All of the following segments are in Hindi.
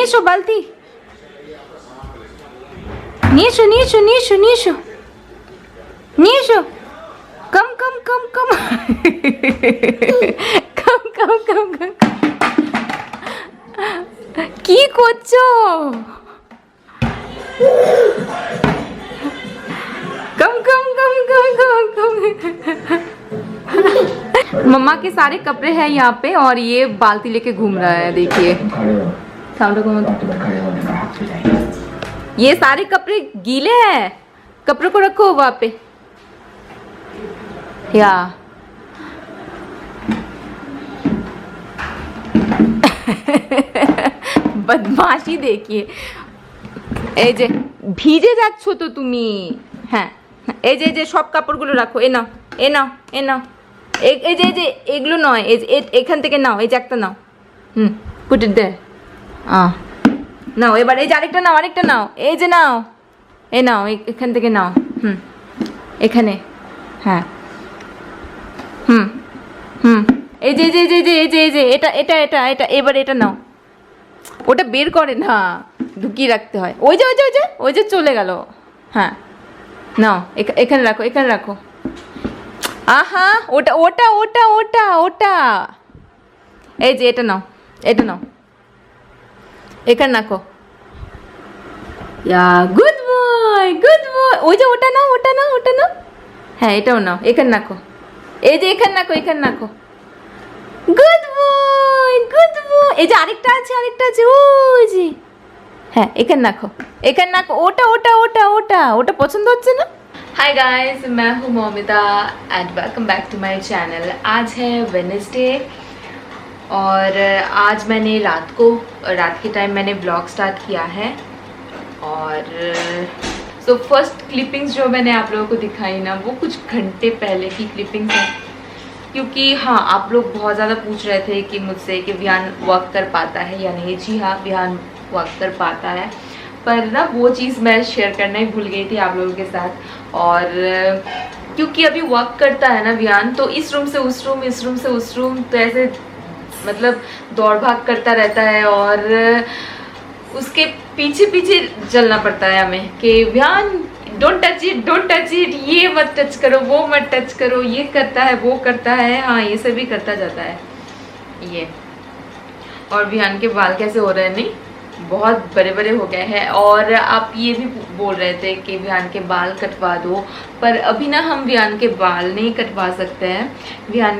এসো বালতি, নিয়ে এসো নিয়ে এসো নিয়ে এসো নিয়ে এসো নিয়ে এসো। কম কম কম কম কম কম কম কম। কি করছো? कम come come come come come. मम्मा के सारे कपड़े हैं यहाँ पे और ये बाल्टी लेके घूम रहा है, देखिए। ये सारे कपड़े गीले हैं, कपड़ों को रखो वहाँ पे। या बदमाशी देखिए। এই যে ভিজে যাচ্ছ তো তুমি। হ্যাঁ এই যে সব কাপড়গুলো রাখো, এ নাও এ নাও এ নাও, এই যে এগুলো নয়, এখান থেকে নাও, এই যে একটা নাও, পুট ইট দেয়ার। নাও এবার এই যে আরেকটা নাও, আরেকটা নাও, এই যে নাও, এ নাও এখান থেকে নাও, এখানে, হ্যাঁ এই যে এই যে এই যে এই যে এই যে এটা এটা এটা এটা এবার এটা নাও। ওটা বের করে না, ঢুকিয়ে রাখতে হয়। ওই যে ওই যে ওই যে ওই যে চলে গেল। হ্যাঁ নাও এখানে রাখো, এখানে রাখো। আহা ওটা ওটা ওটা ওটা ওটা এই যে এটা নাও, এটা নাও, এখানে রাখো। ইয়া গুড বয় গুড বয়। ওই যে ওটা নাও ওটা নাও ওটা নাও। হ্যাঁ এটাও নাও, এখানে রাখো, এই যে এখানে রাখো, এখানে রাখো। Good boy good boy. এই যে আরেকটা আছে, আরেকটা আছে ওই যে। হ্যাঁ এখানে রাখো, এখানে রাখো। ওটা ওটা ওটা ওটা ওটা পছন্দ হচ্ছে ना। हाय गाइस, मैं हूँ Momita and welcome back to my channel. आज है वेडनेसडे और आज मैंने रात के टाइम मैंने ब्लॉग स्टार्ट किया है। और सो फर्स्ट क्लिपिंग्स जो मैंने आप लोगों को दिखाई ना, वो कुछ घंटे पहले की क्लिपिंग्स है। क्योंकि हाँ, आप लोग बहुत ज़्यादा पूछ रहे थे कि मुझसे कि विहान वर्क कर पाता है या नहीं। जी हाँ, विहान वर्क कर पाता है, पर ना वो चीज़ मैं शेयर करना ही भूल गई थी आप लोगों के साथ। और क्योंकि अभी वर्क करता है ना विहान, तो इस रूम से उस रूम, इस रूम से उस रूम, तो ऐसे मतलब दौड़ भाग करता रहता है। और उसके पीछे पीछे चलना पड़ता है हमें कि Vihan don't touch it, don't touch it, ये मत टच करो, वो मत टच करो, ये करता है वो करता है। हाँ ये सब भी करता जाता है ये। और विहान के बाल कैसे हो रहे हैं, नहीं बहुत बड़े बड़े हो गए हैं। और आप ये भी बोल रहे थे कि विहान के बाल कटवा दो, पर अभी ना हम विहान के बाल नहीं कटवा सकते हैं। विहान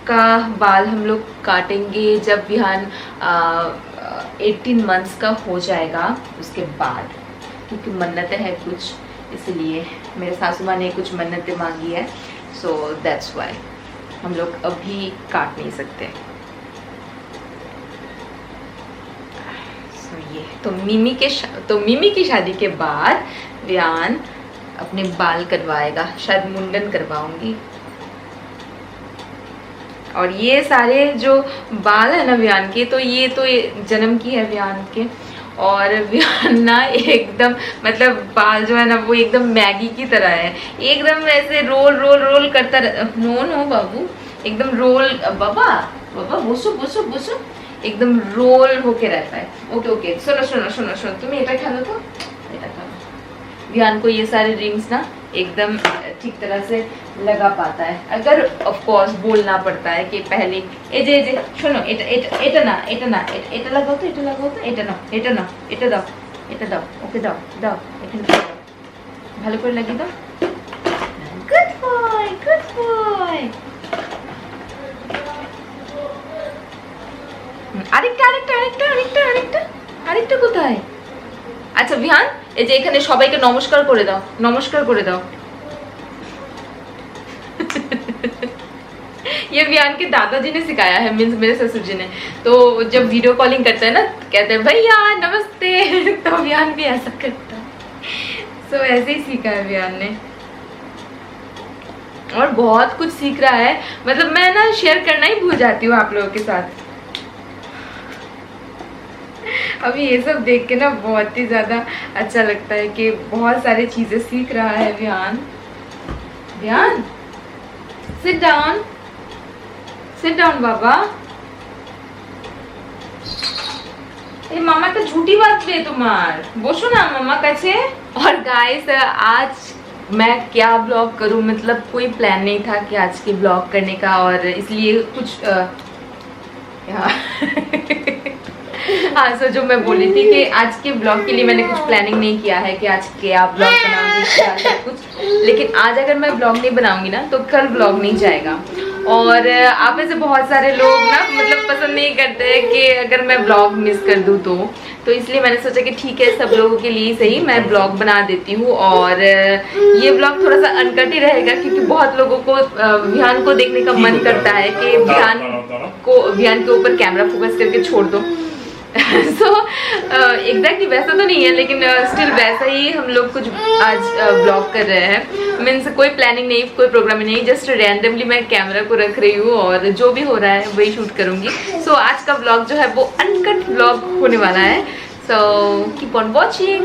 का बाल हम लोग काटेंगे जब विहान 18 मंथ्स का हो जाएगा, उसके बाद। क्योंकि मन्नतें हैं कुछ, इसलिए मेरे सासू माँ ने कुछ मन्नतें मांगी है, सो दैट्स वाई हम लोग अभी काट नहीं सकते। ये तो मिमी की शादी के बाद विहान अपने बाल कटवाएगा, शायद मुंडन करवाऊंगी। और ये सारे जो बाल है ना विहान के, तो ये जन्म की है विहान के। और विहान ना एकदम मतलब बाल जो है ना वो एकदम मैगी की तरह है, एकदम ऐसे रोल रोल रोल करता नो नो बाबू, एकदम रोल बाबा बाबा बोसो बोसो बोसो, एकदम रोल होके रहता है। ओके ओके सुनो सुनो सुनो सुनो, तुम ये खा लो, तो ये खा लो। विहान को ये सारे रिंग्स ना एकदम ठीक तरह से लगा पाता है, अगर ऑफ कोर्स बोलना पड़ता है कि पहले ए जे सुनो এটা না এটা না এটা লাগাও তো, এটা লাগাও তো, এটা নাও এটা নাও, এটা দাও এটা দাও, ওকে দাও দাও, এখানে দাও, ভালো করে লাগিয়ে দাও। Good boy good boy. আরেকটা আরেকটা আরেকটা আরেকটা আরেকটা আরেকটা কোথায়? আচ্ছা विहान এই যে এখানে সবাইকে নমস্কার করে দাও, নমস্কার করে দাও। ये विहान के दादाजी ने सिखाया है, मीन्स मेरे ससुर जी ने। तो जब वीडियो कॉलिंग करते हैं ना, कहते हैं भैया नमस्ते, तो विहान भी ऐसा करता है। सो ऐसे ही सीखा है विहान ने, और बहुत कुछ सीख रहा है। मतलब मैं ना शेयर करना ही भूल जाती हूँ आप लोगों के साथ। अभी ये सब देख के ना बहुत ही ज़्यादा अच्छा लगता है कि बहुत सारी चीज़ें सीख रहा है विहान। विहान सिट डाउन बाबा। এই মামা তো ঝুটি বাজবে তোমার, বসো না मामा কাছে। और गाइस आज मैं क्या ब्लॉग करूं, मतलब कोई प्लान नहीं था कि आज की ब्लॉग करने का, और इसलिए कुछ हाँ सो जो मैं बोली थी कि आज के ब्लॉग के लिए मैंने कुछ प्लानिंग नहीं किया है कि आज क्या ब्लॉग बनाऊंगी क्या सब कुछ, लेकिन आज अगर मैं ब्लॉग नहीं बनाऊंगी ना तो कल ब्लॉग नहीं जाएगा। और आप में से बहुत सारे लोग ना मतलब पसंद नहीं करते हैं कि अगर मैं ब्लॉग मिस कर दूं, तो इसलिए मैंने सोचा कि ठीक है सब लोगों के लिए सही मैं ब्लॉग बना देती हूँ। और ये ब्लॉग थोड़ा सा अनकट ही रहेगा क्योंकि बहुत लोगों को विहान को देखने का मन करता है कि विहान के ऊपर कैमरा फोकस करके छोड़ दो। सो एग्जैक्टली वैसा तो नहीं है, लेकिन स्टिल वैसा ही हम लोग कुछ आज ब्लॉग कर रहे हैं। मीन्स कोई प्लानिंग नहीं, कोई प्रोग्राम नहीं, जस्ट रैंडमली मैं कैमरा को रख रही हूँ और जो भी हो रहा है वही शूट करूँगी। सो आज का ब्लॉग जो है वो अनकट ब्लॉग होने वाला है। So keep on watching.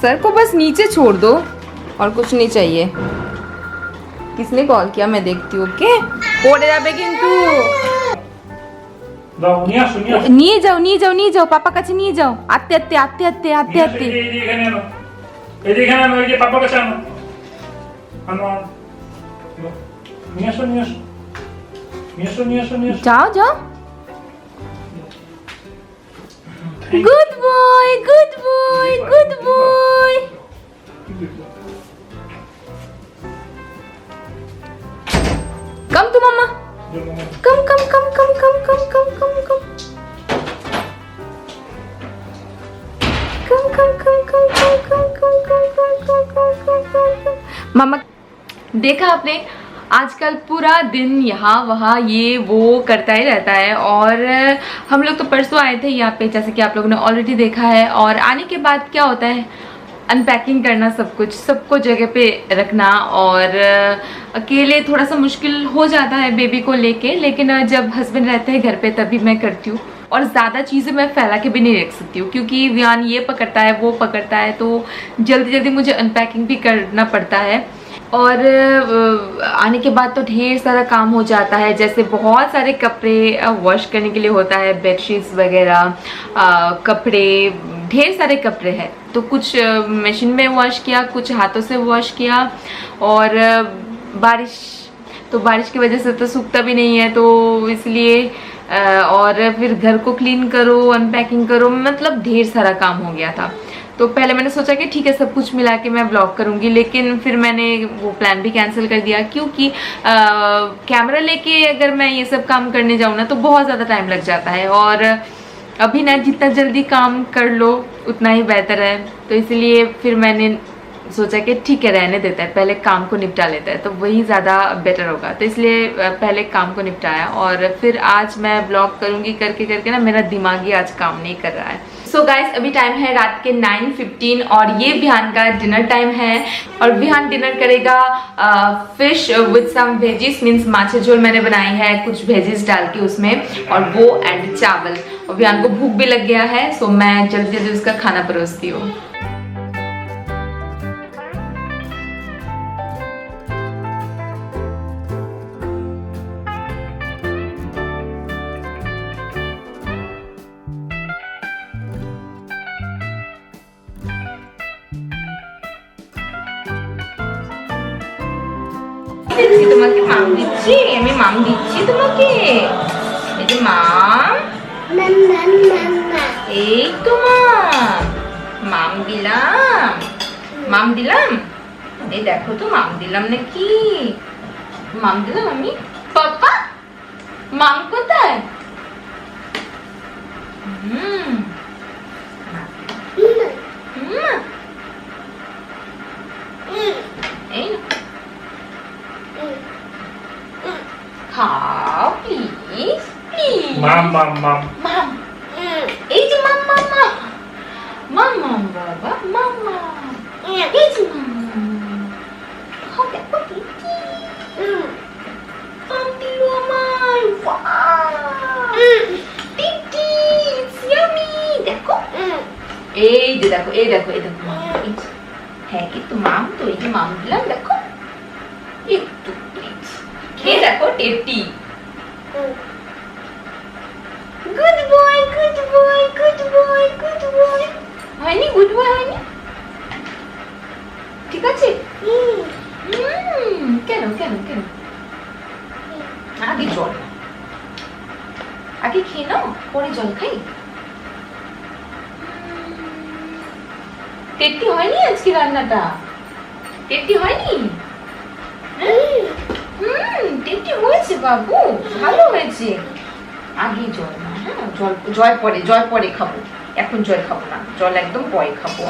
Sir को बस नीचे छोड़ दो और कुछ नहीं चाहिए। किसने कॉल किया मैं देखती हूँ। ओके पड़े যাবে কিন্তু। নিয়ে যাও নিয়ে যাও নিয়ে যাও পাপা কাছে নিয়ে যাও। আত্তে আত্তে আত্তে আত্তে আত্তে আত্তে এখানে আনো, এই যে পাপা কাছে আনো আনো নিয়ে আসো নিয়ে আসো নিয়ে আসো নিয়ে আসো নিয়ে আসো। যাও যাও। Good boy good boy good boy. Come to mamma, come come come come come come come come come come come come come come come come come come. Mamma देखा आपने आजकल पूरा दिन यहाँ वहाँ ये वो करता ही रहता है। और हम लोग तो परसों आए थे यहाँ पे, जैसे कि आप लोगों ने ऑलरेडी देखा है। और आने के बाद क्या होता है, अनपैकिंग करना, सब कुछ सबको जगह पे रखना, और अकेले थोड़ा सा मुश्किल हो जाता है बेबी को लेके। लेकिन जब हस्बैंड रहते हैं घर पे तभी मैं करती हूँ। और ज़्यादा चीज़ें मैं फैला के भी नहीं रख सकती हूँ क्योंकि विहान ये पकड़ता है वो पकड़ता है, तो जल्दी जल्दी मुझे अनपैकिंग भी करना पड़ता है। और आने के बाद तो ढेर सारा काम हो जाता है, जैसे बहुत सारे कपड़े वॉश करने के लिए होता है, बेडशीट्स वगैरह, कपड़े, ढेर सारे कपड़े हैं। तो कुछ मशीन में वॉश किया, कुछ हाथों से वॉश किया। और बारिश की वजह से तो सूखता भी नहीं है, तो इसलिए और फिर घर को क्लीन करो, अनपैकिंग करो, मतलब ढेर सारा काम हो गया था। तो पहले मैंने सोचा कि ठीक है सब कुछ मिला के मैं ब्लॉग करूँगी, लेकिन फिर मैंने वो प्लान भी कैंसिल कर दिया क्योंकि कैमरा लेके अगर मैं ये सब काम करने जाऊँ ना तो बहुत ज़्यादा टाइम लग जाता है, और अभी ना जितना जल्दी काम कर लो उतना ही बेहतर है। तो इसलिए फिर मैंने सोचा कि ठीक है रहने देता है, पहले काम को निपटा लेता है तो वही ज़्यादा बेटर होगा। तो इसलिए पहले काम को निपटाया और फिर आज मैं ब्लॉग करूँगी। करके करके ना मेरा दिमाग ही आज काम नहीं कर रहा है। सो गाइस अभी टाइम है रात के 9:15 और ये विहान का डिनर टाइम है। और विहान डिनर करेगा fish with some veggies, means macher jhol मैंने बनाई है कुछ वेजिस डाल के उसमें, और वो एंड चावल। और विहान को भूख भी लग गया है, सो मैं जल्दी जल्दी उसका खाना परोसती हूँ। তোমাকে মাম দিচ্ছি, আমি মাম দিচ্ছি তোমাকে। এই যে মাম, এই তো মাম দিলাম, মাম দিলাম। এই দেখো তো মাম দিলাম নাকি, মাম দিলাম আমি। পাপা মাম কোথায়? এই খাও প্লিজ প্লিজ মাম মাম মাম মাম এই যে মাম মাম মাম মাম মাম বাবা মাম মাম এই যে মাম খাও দেখো টিটি পাম্পিলু আমার ওয়াও টিটি ইয়ামি দেখো এই যে দেখো এই দেখো এই দেখো মাম এই যে। হ্যাঁ কিন্তু মাম তো এই যে মাম দিলাম দেখো একটু প্লিজ খেয়ে দেখো tasty good boy good boy good boy good boy হয়নি গুড বয় হয়নি ঠিক আছে কেন কেন কেন আগে জল আগে খেয়ে নাও পরে জল খাই টেস্টি হয়নি আজকে রান্নাটা টেস্টি হয়নি টেস্টি হয়েছে বাবু ভালো হয়েছে আগে জল না হ্যাঁ জল পরে খাবো এখন জল খাবো না জল একদম পরে খাবো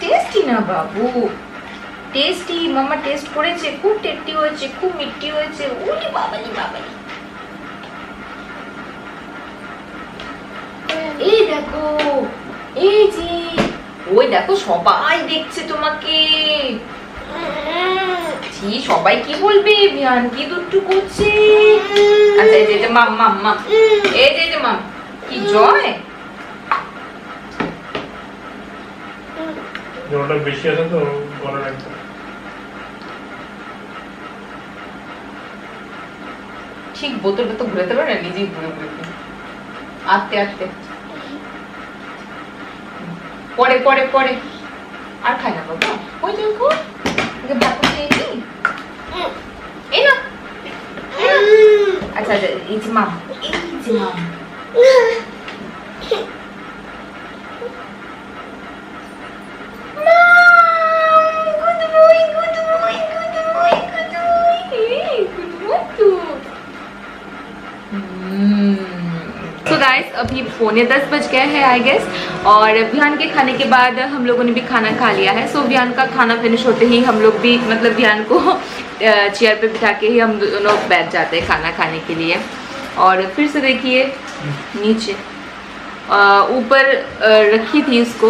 টেস্টি না বাবু টেস্টি মামা টেস্ট করেছে খুব টেস্টি হয়েছে খুব মিষ্টি হয়েছে ওরে বাবালি বাবালি এই দেখো এই যে ওই দেখো সবাই দেখছে তোমাকে সবাই কি বলবে বিয়ান কি দুষ্টু করছে আচ্ছা এই যে মাম মাম মাম এই যে মাম কি জয় জলটা বেশি আছে তো গলা লাগবে ঠিক বোতলটা তো ঘুরাতে পারে না নিজেই ঘুরে ঘুরে আস্তে আস্তে পরে পরে পরে আর খাই না বাবা ওই দেখো ভাত খেয়ে নি এই না আচ্ছা আচ্ছা এই যে মাম तो गाइस अभी 9:45 बज गए हैं आई गेस और विहान के खाने के बाद हम लोगों ने भी खाना खा लिया है सो विहान का खाना फिनिश होते ही हम लोग भी मतलब विहान को चेयर पे बिठा के ही हम दोनों बैठ जाते हैं खाना खाने के लिए और फिर से देखिए नीचे ऊपर रखी थी इसको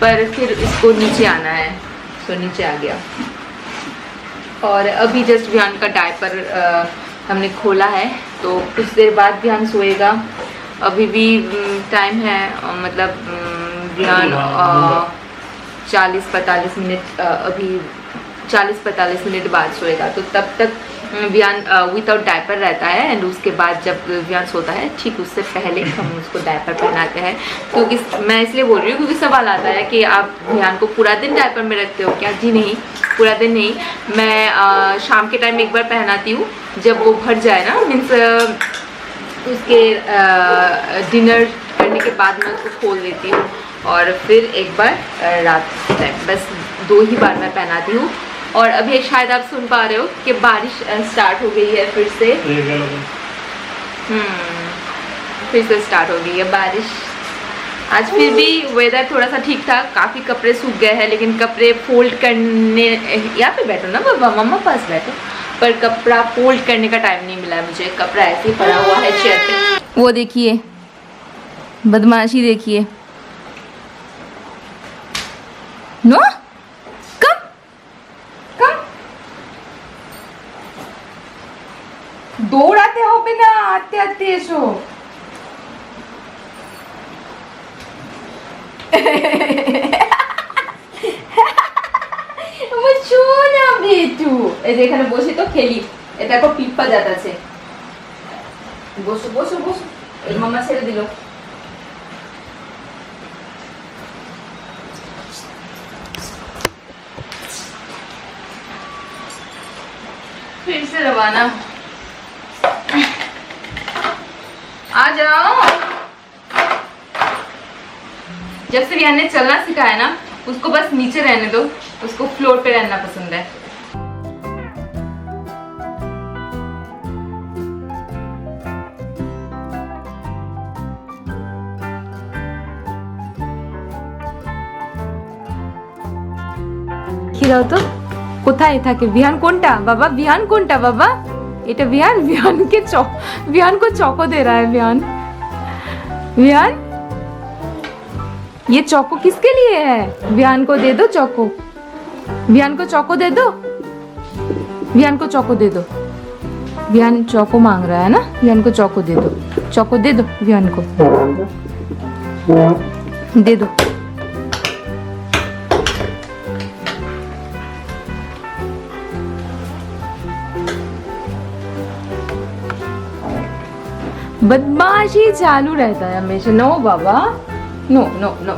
पर फिर इसको नीचे आना है सो नीचे आ गया और अभी जस्ट विहान का डायपर हमने खोला है तो कुछ देर बाद विहान सोएगा अभी भी टाइम है मतलब विहान 40-45 मिनट अभी 40-45 मिनट बाद सोएगा तो तब तक विहान विदाउट डायपर रहता है एंड उसके बाद जब विहान सोता है ठीक उससे पहले हम उसको डायपर पहनाते हैं क्योंकि मैं इसलिए बोल रही हूँ क्योंकि सवाल आता है कि आप विहान को पूरा दिन डायपर में रखते हो क्या जी नहीं पूरा दिन नहीं मैं शाम के टाइम एक बार पहनाती हूँ जब वो भर जाए ना मीन्स उसके डिनर करने के बाद मैं उसको खोल देती हूँ और फिर एक बार रात के टाइम बस 2 ही बार मैं पहनाती हूँ और अभी शायद आप सुन पा रहे हो कि बारिश स्टार्ट हो गई है फिर से स्टार्ट हो गई है बारिश आज फिर भी वेदर थोड़ा सा ठीक था काफ़ी कपड़े सूख गए हैं लेकिन कपड़े फोल्ड करने यहाँ पे बैठो ना बाबा मम्मा पास बैठो पर कपड़ा फोल्ड करने का टाइम नहीं मिला है मुझे कपड़ा ऐसे ही पड़ा हुआ है चेयर पे वो देखिए बदमाशी देखिए नो कम कम দৌড়াতে হবে না আস্তে আস্তে এসো আমার সোনা বেটু এই যে এখানে বসে তো খেলি এটা এখন পিপ্পা জাত আছে বসো বসো বসো এই মামা ছেড়ে দিল फिर से रवाना आ जाओ जब से विहान ने चलना सिखाया ना उसको बस नीचे रहने दो उसको फ्लोर पे रहना पसंद है কি দাও তো কোথায় থাকে বিহান কোনটা বাবা বিহান কোনটা বাবা এটা वियान वियान को चौको दे रहा है वियान ये चौको किसके लिए है? वियान को दे दो चौको, वियान को चौको दे दो, वियान को चौको दे दो। वियान चौको मांग रहा है ना, वियान को चौको दे दो, चौको दे दो वियान को, दे दो। बदमाशी चालू रहता है हमेशा। नो बाबा, नो नो नो।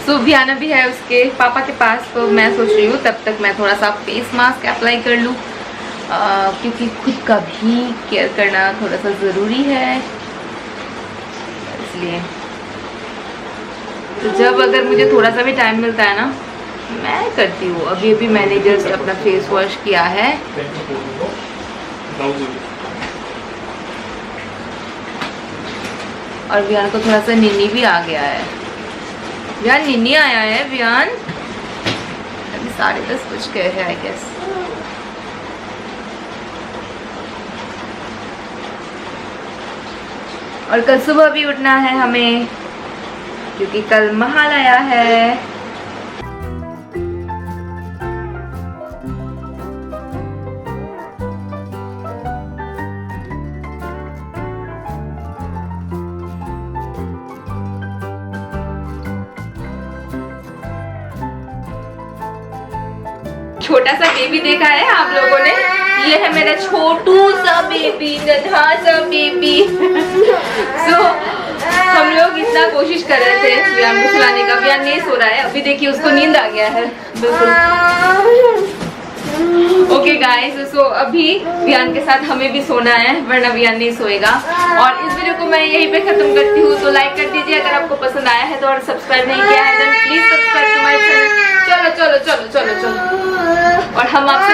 तो वियाना भी है उसके पापा के पास, तो मैं सोच रही हूँ तब तक मैं थोड़ा सा फेस मास्क अप्लाई कर लूँ, क्योंकि खुद का भी केयर करना थोड़ा सा ज़रूरी है, इसलिए तो जब अगर मुझे थोड़ा सा भी टाइम मिलता है ना मैं करती हूँ। अभी मैंने जस्ट अपना फेस वॉश किया है। और वियान को थोड़ा सा निन्नी भी आ गया है। वियान निन्नी आया है वियान, अभी 10:30 बज गए हैं आई गेस। और कल सुबह भी उठना है हमें, क्योंकि कल महालया है। छोटा सा बेबी देखा है आप लोगों ने? ये है मेरा छोटू सा बेबी, नन्हा सा बेबी। सो हम लोग इतना कोशिश कर रहे थे वियान को सुलाने का, वियान नहीं सो रहा है अभी, देखिए उसको नींद आ गया है बिल्कुल। ओके गाइस, सो अभी वियान के साथ हमें भी सोना है, वरना वियान नहीं सोएगा। और इस वीडियो को मैं यहीं पे खत्म करती हूँ, तो लाइक कर दीजिए अगर आपको पसंद आया है तो, और सब्सक्राइब नहीं किया है then please subscribe to my channel. चलो चलो चलो चलो चलो, और हम आपसे